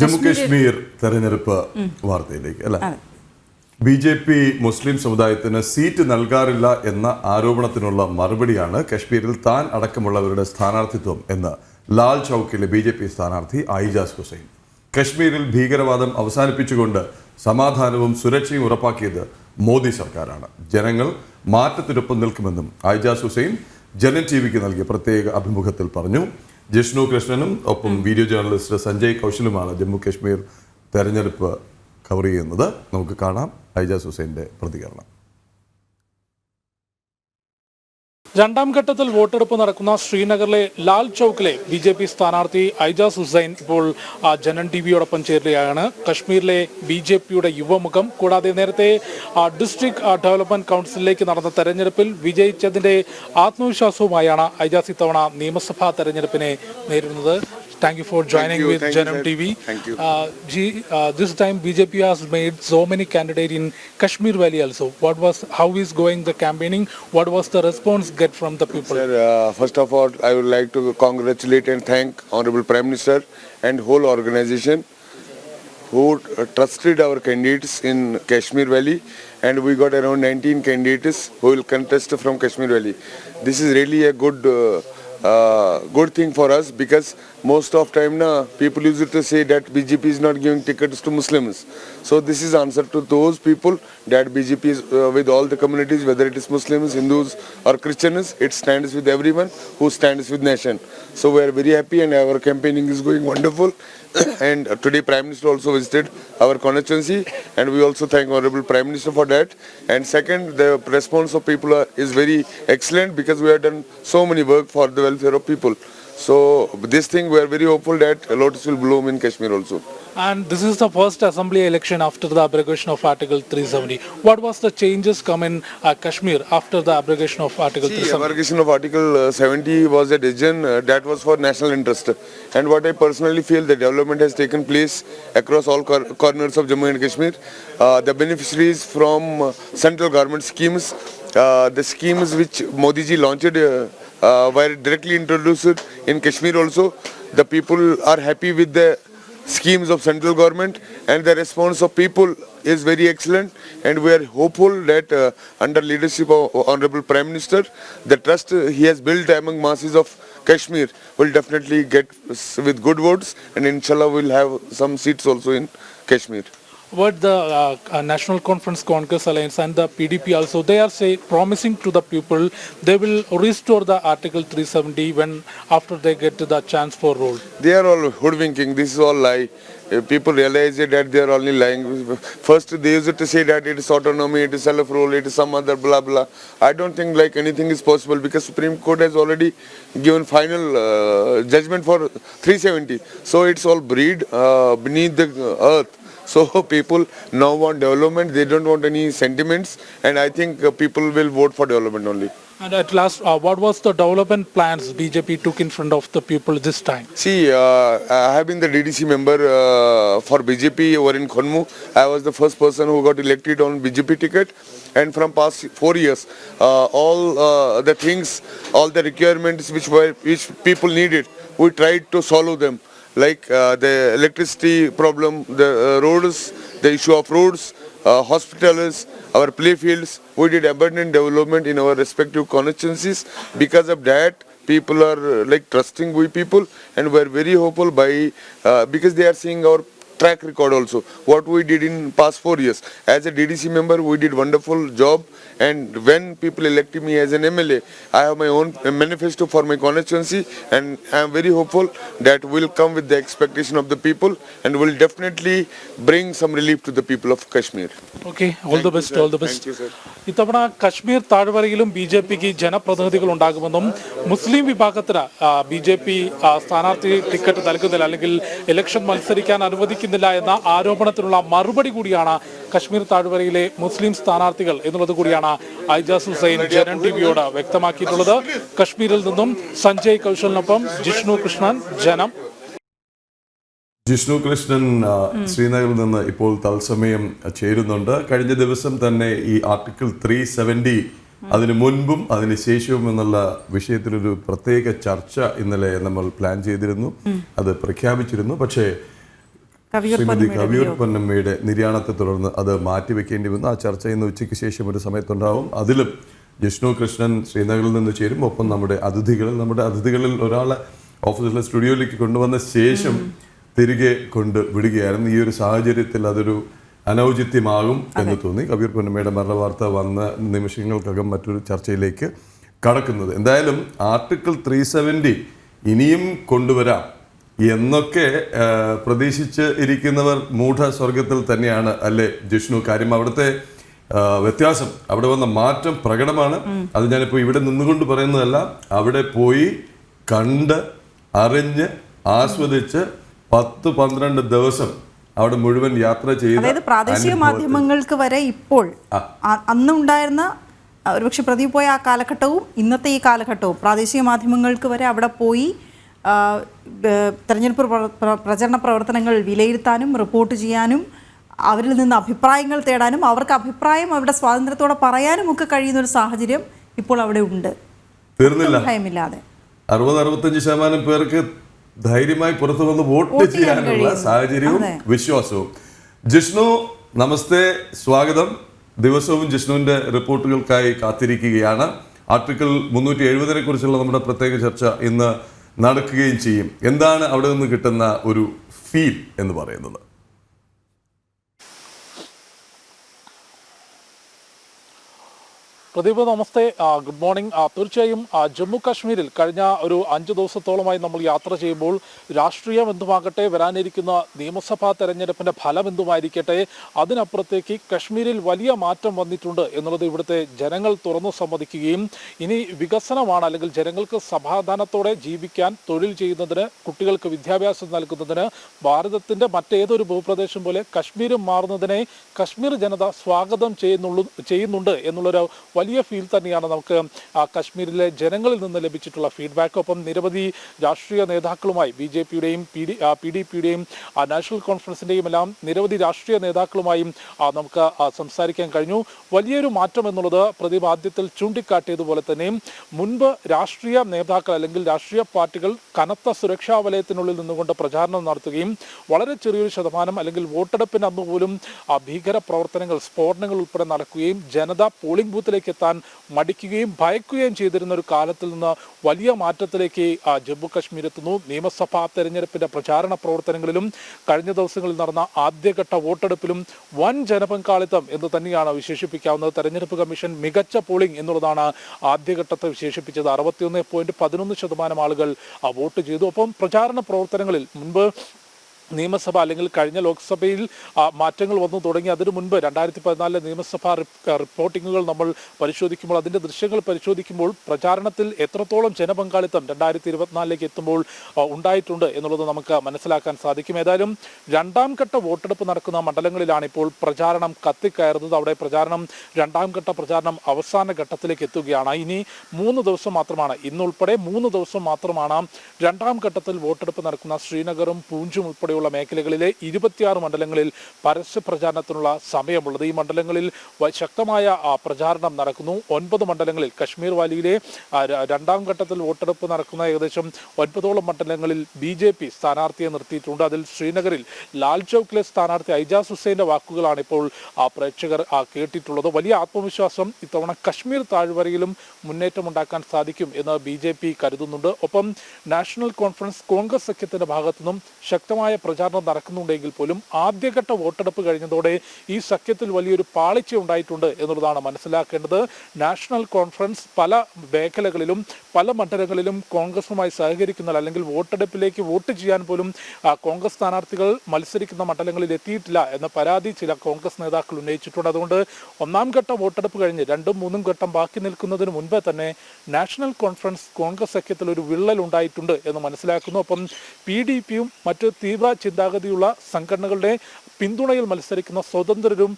ജമ്മു കശ്മീർ തെരഞ്ഞെടുപ്പ് വാർത്തയിലേക്ക് അല്ല BJP മുസ്ലിം സമുദായത്തിന് സീറ്റ് നൽകാറില്ല എന്ന ആരോപണത്തിനുള്ള മറുപടിയാണ് കശ്മീരിൽ താൻ അടക്കമുള്ളവരുടെ സ്ഥാനാർത്ഥിത്വം എന്ന് ലാൽ ചൗക്കിലെ BJP സ്ഥാനാർത്ഥി ഐജാസ് ഹുസൈൻ. കശ്മീരിൽ ഭീകരവാദം അവസാനിപ്പിച്ചുകൊണ്ട് സമാധാനവും സുരക്ഷയും ഉറപ്പാക്കിയത് മോദി സർക്കാരാണ്. ജനങ്ങൾ മാറ്റത്തിനൊപ്പം നിൽക്കുമെന്നും ഐജാസ് ഹുസൈൻ ജനൻ ടിവിക്ക് നൽകിയ പ്രത്യേക അഭിമുഖത്തിൽ പറഞ്ഞു. ജിഷ്ണു കൃഷ്ണനും ഒപ്പം വീഡിയോ ജേർണലിസ്റ്റ് സഞ്ജയ് കൗശലുമാണ് ജമ്മു കശ്മീർ തെരഞ്ഞെടുപ്പ് കവർ ചെയ്യുന്നത്. നമുക്ക് കാണാം ഐജാസ് ഹുസൈൻ്റെ പ്രതികരണം. രണ്ടാം ഘട്ടത്തിൽ വോട്ടെടുപ്പ് നടക്കുന്ന ശ്രീനഗറിലെ ലാൽ ചൗക്കിലെ BJP സ്ഥാനാർത്ഥി ഐജാസ് ഹുസൈൻ ഇപ്പോൾ ജനൻ ടിവിയോടൊപ്പം ചേരുകയാണ്. കശ്മീരിലെ BJPയുടെ യുവമുഖം, കൂടാതെ നേരത്തെ ഡിസ്ട്രിക്ട് ഡെവലപ്മെന്റ് കൗൺസിലിലേക്ക് നടന്ന തെരഞ്ഞെടുപ്പിൽ വിജയിച്ചതിന്റെ ആത്മവിശ്വാസവുമായാണ് ഐജാസ് ഇത്തവണ നിയമസഭാ തെരഞ്ഞെടുപ്പിനെ നേരിടുന്നത്. Thank you for joining with Janam TV. Thank you. This time BJP has made so many candidates in Kashmir Valley also. How is going the campaigning? What was the response get from the people? Sir, first of all, I would like to congratulate and thank Honorable Prime Minister and whole organization who trusted our candidates in Kashmir Valley, and we got around 19 candidates who will contest from Kashmir Valley. This is really a good thing for us, because most of time people used to say that BJP is not giving tickets to Muslims. So this is answer to those people that BJP is with all the communities, whether it is Muslims, Hindus or Christians. It stands with everyone who stands with nation. So we are very happy and our campaigning is going wonderful. And today Prime Minister also visited our constituency, and we also thank Honorable Prime Minister for that. And second, the response of people is very excellent, because we have done so many work for the welfare of people. So this thing, we are very hopeful that a lotus will bloom in Kashmir also. And this is the first assembly election after the abrogation of Article 370. What was the changes come in Kashmir after the abrogation of Article 370? Abrogation of Article 70 was a decision that was for national interest. And what I personally feel, the development has taken place across all corners of Jammu and Kashmir. The beneficiaries from central government schemes, the schemes which Modi ji launched were directly introduced in Kashmir also. The people are happy with the schemes of central government, and the response of people is very excellent, and we are hopeful that under leadership of Honorable Prime Minister, the trust he has built among masses of Kashmir will definitely get with good votes, and inshallah we'll have some seats also in Kashmir. What the National Conference Congress Alliance and the PDP also, they are promising to the people they will restore the Article 370 when after they get the chance for rule. They are all hoodwinking. This is all lie. People realize that they are only lying. First they used to say that it is autonomy, it is self-rule, it is some other blah blah. I don't think like anything is possible, because Supreme Court has already given final judgment for 370. So it's all breed beneath the earth. So people now want development, they don't want any sentiments, and I think people will vote for development only. And at last, what was the development plans BJP took in front of the people this time? See, I have been the DDC member for BJP over in Khanmu. I was the first person who got elected on BJP ticket, and from past 4 years, all the things, all the requirements which people needed, we tried to solve them. Like the electricity problem, the roads, the issue of roads, hospitals, our play fields. We did abundant development in our respective constituencies. Because of that, people are like trusting we people, and we are very hopeful by because they are seeing our track record also, what we did in past 4 years. As a DDC member, we did wonderful job, and when people elected me as an MLA, I have my own manifesto for my constituency, and I am very hopeful that we'll come with the expectation of the people, and will definitely bring some relief to the people of Kashmir. Okay, all the best, all the best. Thank you, sir. ഇത്തവണ കശ്മീർ താഴ്വരയിലും BJPക്ക് ജനപ്രതിനിധികൾ ഉണ്ടാകുമെന്നും മുസ്ലിം വിഭാഗത്തിന് BJP സ്ഥാനാർത്ഥി ticket നൽകുന്നില്ല അല്ലെങ്കിൽ election മത്സരിക്കാൻ അനുവദിക്കുന്നില്ല എന്ന ആരോപണത്തിനുള്ള മറുപടി കൂടിയാണ് കശ്മീർ താഴ്വരയിലെ മുസ്ലിം സ്ഥാനാർത്ഥികൾ എന്നുള്ളത് കൂടിയാണ് ഐജാസ് ഹുസൈൻ ജനൻ ടിവിയോട് വ്യക്തമാക്കിയിട്ടുള്ളത്. കശ്മീരിൽ നിന്നും സഞ്ജയ് കൗശലിനൊപ്പം ജിഷ്ണു കൃഷ്ണൻ, ജനം. ജിഷ്ണു കൃഷ്ണൻ ശ്രീനഗറിൽ നിന്ന് ഇപ്പോൾ തത്സമയം ചേരുന്നുണ്ട്. കഴിഞ്ഞ ദിവസം തന്നെ ഈ ആർട്ടിക്കിൾ 370 അതിന് മുൻപും അതിന് ശേഷവും എന്നുള്ള വിഷയത്തിലൊരു പ്രത്യേക ചർച്ച ഇന്നലെ നമ്മൾ പ്ലാൻ ചെയ്തിരുന്നു, അത് പ്രഖ്യാപിച്ചിരുന്നു. പക്ഷേ ശ്രീമതി കവിയൂർ പൊന്നമ്മയുടെ നിര്യാണത്തെ തുടർന്ന് അത് മാറ്റിവെക്കേണ്ടി വന്നു. ആ ചർച്ച ഇന്ന് ഉച്ചയ്ക്ക് ശേഷം ഒരു സമയത്തുണ്ടാവും. അതിലും ജിഷ്ണു കൃഷ്ണൻ ശ്രീനഗറിൽ നിന്ന് ചേരും. ഒപ്പം നമ്മുടെ അതിഥികളിൽ ഒരാളെ ഓഫീസിലെ സ്റ്റുഡിയോയിലേക്ക് കൊണ്ടുവന്ന ശേഷം തിരികെ കൊണ്ട് വിടുകയായിരുന്നു. ഈ ഒരു സാഹചര്യത്തിൽ അതൊരു അനൗചിത്യമാകും എന്ന് തോന്നി. കവിയൂർ പൊന്നമ്മയുടെ മരണവാർത്ത വന്ന നിമിഷങ്ങൾക്കകം മറ്റൊരു ചർച്ചയിലേക്ക് കടക്കുന്നത്. എന്തായാലും ആർട്ടിക്കിൾ 370 ഇനിയും കൊണ്ടുവരാം എന്നൊക്കെ പ്രതീക്ഷിച്ച് ഇരിക്കുന്നവർ മൂഢസ്വർഗത്തിൽ തന്നെയാണ് അല്ലേ ജിഷ്ണു? കാര്യം അവിടുത്തെ വ്യത്യാസം, അവിടെ വന്ന മാറ്റം പ്രകടമാണ്. അത് ഞാനിപ്പോൾ ഇവിടെ നിന്നുകൊണ്ട് പറയുന്നതല്ല, അവിടെ പോയി കണ്ട് അറിഞ്ഞ് ആസ്വദിച്ച് 10-12 ദിവസം അവിടെ മുഴുവൻ യാത്ര ചെയ്ത്, അതായത് പ്രാദേശിക മാധ്യമങ്ങൾക്ക് വരെ ഇപ്പോൾ അന്നുണ്ടായിരുന്ന ഒരുപക്ഷെ പ്രദീപ് പോയ ആ കാലഘട്ടവും ഇന്നത്തെ ഈ കാലഘട്ടവും പ്രാദേശിക മാധ്യമങ്ങൾക്ക് വരെ അവിടെ പോയി തെരഞ്ഞെടുപ്പ് പ്രചരണ പ്രവർത്തനങ്ങൾ വിലയിരുത്താനും റിപ്പോർട്ട് ചെയ്യാനും അവരിൽ നിന്ന് അഭിപ്രായങ്ങൾ തേടാനും അവർക്ക് അഭിപ്രായം അവരുടെ സ്വാതന്ത്ര്യത്തോടെ പറയാനും ഒക്കെ കഴിയുന്ന ഒരു സാഹചര്യം ഇപ്പോൾ അവിടെ ഉണ്ട്. തീർന്നില്ല, ഭയമില്ലാതെ 60-65% പേർക്ക് ധൈര്യമായി പുറത്തു വന്ന് വോട്ട് ചെയ്യാനുള്ള സാഹചര്യവും വിശ്വാസവും. ജിഷ്ണു നമസ്തേ, സ്വാഗതം. ദിവസവും ജിഷ്ണുവിന്റെ റിപ്പോർട്ടുകൾക്കായി കാത്തിരിക്കുകയാണ്. ആർട്ടിക്കിൾ 370 കുറിച്ചുള്ള നമ്മുടെ പ്രത്യേക ചർച്ച ഇന്ന് നടക്കുകയും ചെയ്യും. എന്താണ് അവിടെ നിന്ന് കിട്ടുന്ന ഒരു ഫീൽ എന്ന് പറയുന്നത്? പ്രദീപ് നമസ്തേ, ഗുഡ് മോർണിംഗ്. തീർച്ചയായും ജമ്മു കാശ്മീരിൽ കഴിഞ്ഞ ഒരു 5 ദിവസത്തോളമായി നമ്മൾ യാത്ര ചെയ്യുമ്പോൾ രാഷ്ട്രീയം എന്തുമാകട്ടെ, വരാനിരിക്കുന്ന നിയമസഭാ തെരഞ്ഞെടുപ്പിന്റെ ഫലം എന്തുമായിരിക്കട്ടെ, അതിനപ്പുറത്തേക്ക് കശ്മീരിൽ വലിയ മാറ്റം വന്നിട്ടുണ്ട് എന്നുള്ളത് ഇവിടുത്തെ ജനങ്ങൾ തുറന്നു സമ്മതിക്കുകയും ഇനി വികസനമാണ്, അല്ലെങ്കിൽ ജനങ്ങൾക്ക് സമാധാനത്തോടെ ജീവിക്കാൻ, തൊഴിൽ ചെയ്യുന്നതിന്, കുട്ടികൾക്ക് വിദ്യാഭ്യാസം നൽകുന്നതിന് ഭാരതത്തിന്റെ മറ്റേതൊരു ഭൂപ്രദേശം പോലെ കശ്മീരും മാറുന്നതിനെ കശ്മീർ ജനത സ്വാഗതം ചെയ്യുന്നുണ്ട് എന്നുള്ളൊരു വലിയ ഫീൽ തന്നെയാണ് നമുക്ക് കശ്മീരിലെ ജനങ്ങളിൽ നിന്ന് ലഭിച്ചിട്ടുള്ള ഫീഡ്ബാക്ക്. ഒപ്പം നിരവധി രാഷ്ട്രീയ നേതാക്കളുമായി BJPയുടെയും PDPയുടെയും നാഷണൽ കോൺഫറൻസിൻ്റെയും എല്ലാം നിരവധി രാഷ്ട്രീയ നേതാക്കളുമായും നമുക്ക് സംസാരിക്കാൻ കഴിഞ്ഞു. വലിയൊരു മാറ്റം എന്നുള്ളത് പ്രദീപ് ആദ്യത്തിൽ ചൂണ്ടിക്കാട്ടിയതുപോലെ തന്നെ മുൻപ് രാഷ്ട്രീയ നേതാക്കൾ അല്ലെങ്കിൽ രാഷ്ട്രീയ പാർട്ടികൾ കനത്ത സുരക്ഷാ വലയത്തിനുള്ളിൽ നിന്നുകൊണ്ട് പ്രചാരണം നടത്തുകയും വളരെ ചെറിയൊരു ശതമാനം അല്ലെങ്കിൽ വോട്ടെടുപ്പിന് അന്ന് പോലും ഭീകര പ്രവർത്തനങ്ങൾ, സ്ഫോടനങ്ങൾ ഉൾപ്പെടെ നടക്കുകയും ജനത പോളിംഗ് ബൂത്തിലേക്ക് എത്താൻ മടിക്കുകയും ഭയക്കുകയും ചെയ്തിരുന്ന ഒരു കാലത്തിൽ നിന്ന് വലിയ മാറ്റത്തിലേക്ക് ജമ്മു കശ്മീർ എത്തുന്നു. നിയമസഭാ തെരഞ്ഞെടുപ്പിന്റെ പ്രചാരണ പ്രവർത്തനങ്ങളിലും കഴിഞ്ഞ ദിവസങ്ങളിൽ നടന്ന ആദ്യഘട്ട വോട്ടെടുപ്പിലും വൻ ജനപങ്കാളിത്തം എന്ന് തന്നെയാണ് വിശേഷിപ്പിക്കാവുന്നത്. തെരഞ്ഞെടുപ്പ് കമ്മീഷൻ മികച്ച പോളിംഗ് എന്നുള്ളതാണ് ആദ്യഘട്ടത്തെ വിശേഷിപ്പിച്ചത്. 61.11% ആളുകൾ വോട്ട് ചെയ്തു. ഒപ്പം പ്രചാരണ പ്രവർത്തനങ്ങളിൽ മുൻപ് നിയമസഭ അല്ലെങ്കിൽ കഴിഞ്ഞ ലോക്സഭയിൽ മാറ്റങ്ങൾ വന്നു തുടങ്ങി. അതിനു മുൻപ് 2014 നിയമസഭാ റിപ്പോർട്ടിങ്ങുകൾ നമ്മൾ പരിശോധിക്കുമ്പോൾ, അതിൻ്റെ ദൃശ്യങ്ങൾ പരിശോധിക്കുമ്പോൾ പ്രചാരണത്തിൽ എത്രത്തോളം ജനപങ്കാളിത്തം 2024 എത്തുമ്പോൾ ഉണ്ടായിട്ടുണ്ട് എന്നുള്ളത് നമുക്ക് മനസ്സിലാക്കാൻ സാധിക്കും. ഏതായാലും രണ്ടാം ഘട്ട വോട്ടെടുപ്പ് നടക്കുന്ന മണ്ഡലങ്ങളിലാണ് ഇപ്പോൾ പ്രചാരണം കത്തിക്കയറുന്നത്. അവിടെ രണ്ടാം ഘട്ട പ്രചാരണം അവസാന ഘട്ടത്തിലേക്ക് എത്തുകയാണ്. ഇനി 3 ദിവസം മാത്രമാണ്, ഇന്നുൾപ്പെടെ 3 ദിവസം മാത്രമാണ് രണ്ടാം ഘട്ടത്തിൽ വോട്ടെടുപ്പ് നടക്കുന്ന ശ്രീനഗറും പൂഞ്ചും ഉൾപ്പെടെ മേഖലകളിലെ 26 മണ്ഡലങ്ങളിൽ പരസ്യ പ്രചാരണത്തിനുള്ള സമയമുള്ളത്. ഈ മണ്ഡലങ്ങളിൽ ശക്തമായ പ്രചാരണം നടക്കുന്നു. 9 മണ്ഡലങ്ങളിൽ കശ്മീർ വാലിയിലെ രണ്ടാം ഘട്ടത്തിൽ വോട്ടെടുപ്പ് നടക്കുന്ന ഏകദേശം 9ഓളം മണ്ഡലങ്ങളിൽ BJP സ്ഥാനാർത്ഥിയെ നിർത്തിയിട്ടുണ്ട്. അതിൽ ശ്രീനഗറിൽ ലാൽ ചൗക്കിലെ സ്ഥാനാർത്ഥി ഐജാസ് ഹുസൈന്റെ വാക്കുകളാണ് ഇപ്പോൾ പ്രേക്ഷകർ കേട്ടിട്ടുള്ളത്. വലിയ ആത്മവിശ്വാസം ഇത്തവണ കശ്മീർ താഴ്വരയിലും മുന്നേറ്റമുണ്ടാക്കാൻ സാധിക്കും എന്ന് BJP കരുതുന്നുണ്ട്. ഒപ്പം നാഷണൽ കോൺഫറൻസ് കോൺഗ്രസ് സഖ്യത്തിന്റെ ഭാഗത്തുനിന്നും ശക്തമായ പ്രചാരണം നടക്കുന്നുണ്ടെങ്കിൽ പോലും ആദ്യഘട്ട വോട്ടെടുപ്പ് കഴിഞ്ഞതോടെ ഈ സഖ്യത്തിൽ വലിയൊരു പാളിച്ച ഉണ്ടായിട്ടുണ്ട് എന്നുള്ളതാണ് മനസ്സിലാക്കേണ്ടത്. നാഷണൽ കോൺഫറൻസ് പല മേഖലകളിലും പല മണ്ഡലങ്ങളിലും കോൺഗ്രസുമായി സഹകരിക്കുന്ന, അല്ലെങ്കിൽ വോട്ടെടുപ്പിലേക്ക് വോട്ട് ചെയ്യാൻ പോലും കോൺഗ്രസ് സ്ഥാനാർത്ഥികൾ മത്സരിക്കുന്ന മണ്ഡലങ്ങളിൽ എത്തിയിട്ടില്ല എന്ന പരാതി ചില കോൺഗ്രസ് നേതാക്കൾ ഉന്നയിച്ചിട്ടുണ്ട്. അതുകൊണ്ട് ഒന്നാം ഘട്ട വോട്ടെടുപ്പ് കഴിഞ്ഞ് 2ഉം 3ഉം ഘട്ടം ബാക്കി നിൽക്കുന്നതിന് മുൻപേ തന്നെ നാഷണൽ കോൺഫറൻസ് കോൺഗ്രസ് സഖ്യത്തിൽ ഒരു വിള്ളൽ ഉണ്ടായിട്ടുണ്ട് എന്ന് മനസ്സിലാക്കുന്നു. ഒപ്പം PDPയും മറ്റ് തീവ്ര ചിന്താഗതിയുള്ള സംഘടനകളുടെ പിന്തുണയിൽ മത്സരിക്കുന്ന സ്വതന്ത്രരും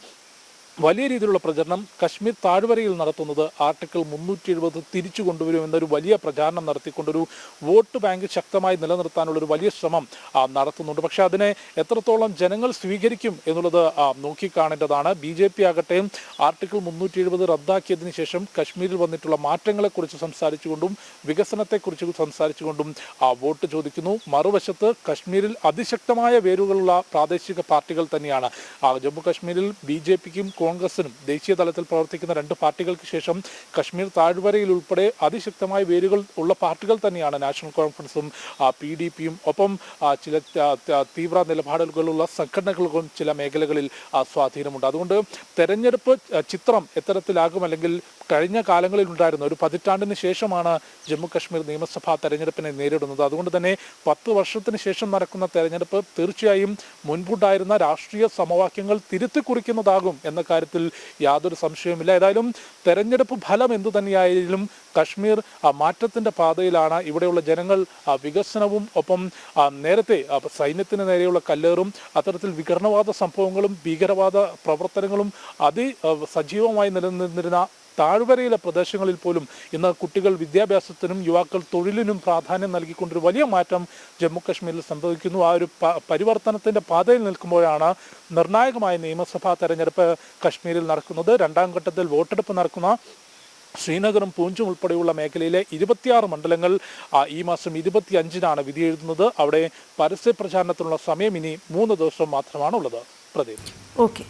വലിയ രീതിയിലുള്ള പ്രചരണം കശ്മീർ താഴ്വരയിൽ നടത്തുന്നത് ആർട്ടിക്കിൾ 370 തിരിച്ചു കൊണ്ടുവരുമെന്നൊരു വലിയ പ്രചാരണം നടത്തിക്കൊണ്ടൊരു വോട്ട് ബാങ്ക് ശക്തമായി നിലനിർത്താനുള്ള ഒരു വലിയ ശ്രമം നടത്തുന്നുണ്ട്. പക്ഷേ അതിനെ എത്രത്തോളം ജനങ്ങൾ സ്വീകരിക്കും എന്നുള്ളത് നോക്കിക്കാണേണ്ടതാണ്. BJP ആകട്ടെ ആർട്ടിക്കിൾ 370 റദ്ദാക്കിയതിനു ശേഷം കശ്മീരിൽ വന്നിട്ടുള്ള മാറ്റങ്ങളെക്കുറിച്ച് സംസാരിച്ചുകൊണ്ടും വികസനത്തെക്കുറിച്ച് സംസാരിച്ചുകൊണ്ടും വോട്ട് ചോദിക്കുന്നു. മറുവശത്ത് കശ്മീരിൽ അതിശക്തമായ വേരുകളുള്ള പ്രാദേശിക പാർട്ടികൾ തന്നെയാണ്. ജമ്മു കശ്മീരിൽ BJPക്കും കോൺഗ്രസിനും ദേശീയ തലത്തിൽ പ്രവർത്തിക്കുന്ന രണ്ട് പാർട്ടികൾക്ക് ശേഷം കശ്മീർ താഴ്വരയിൽ ഉൾപ്പെടെ അതിശക്തമായ വേരുകൾ ഉള്ള പാർട്ടികൾ തന്നെയാണ് നാഷണൽ കോൺഫറൻസും PDPയും. ഒപ്പം ചില തീവ്ര നിലപാടുകളുള്ള സംഘടനകൾക്കും ചില മേഖലകളിൽ സ്വാധീനമുണ്ട്. അതുകൊണ്ട് തെരഞ്ഞെടുപ്പ് ചിത്രം എത്തരത്തിലാകും, അല്ലെങ്കിൽ കഴിഞ്ഞ കാലങ്ങളിൽ ഉണ്ടായിരുന്ന ഒരു പതിറ്റാണ്ടിന് ശേഷമാണ് ജമ്മു കശ്മീർ നിയമസഭാ തെരഞ്ഞെടുപ്പിനെ നേരിടുന്നത്. അതുകൊണ്ട് തന്നെ 10 വർഷത്തിന് ശേഷം നടക്കുന്ന തെരഞ്ഞെടുപ്പ് തീർച്ചയായും മുൻപുണ്ടായിരുന്ന രാഷ്ട്രീയ സമവാക്യങ്ങൾ തിരുത്തി കുറിക്കുന്നതാകും എന്ന കാര്യത്തിൽ യാതൊരു സംശയവുമില്ല. ഏതായാലും തെരഞ്ഞെടുപ്പ് ഫലം എന്തു തന്നെയായാലും കശ്മീർ മാറ്റത്തിന്റെ പാതയിലാണ്. ഇവിടെയുള്ള ജനങ്ങൾ വികസനവും ഒപ്പം നേരത്തെ സൈന്യത്തിന് നേരെയുള്ള കല്ലേറും അത്തരത്തിൽ വിഘടനവാദ സംഭവങ്ങളും ഭീകരവാദ പ്രവർത്തനങ്ങളും സജീവമായി നിലനിന്നിരുന്ന താഴ്വരയിലെ പ്രദേശങ്ങളിൽ പോലും ഇന്ന് കുട്ടികൾ വിദ്യാഭ്യാസത്തിനും യുവാക്കൾ തൊഴിലിനും പ്രാധാന്യം നൽകിക്കൊണ്ടൊരു വലിയ മാറ്റം ജമ്മു കശ്മീരിൽ സംഭവിക്കുന്നു. ആ ഒരു പരിവർത്തനത്തിന്റെ പാതയിൽ നിൽക്കുമ്പോഴാണ് നിർണായകമായ നിയമസഭാ തെരഞ്ഞെടുപ്പ് കശ്മീരിൽ നടക്കുന്നത്. രണ്ടാം ഘട്ടത്തിൽ വോട്ടെടുപ്പ് നടക്കുന്ന ശ്രീനഗറും പൂഞ്ചും ഉൾപ്പെടെയുള്ള മേഖലയിലെ 26 മണ്ഡലങ്ങൾ ഈ മാസം 25-നാണ് വിധി എഴുതുന്നത്. അവിടെ പരസ്യ പ്രചാരണത്തിനുള്ള സമയം ഇനി 3 ദിവസം മാത്രമാണുള്ളത്. പ്രദീപ്. ഓക്കെ.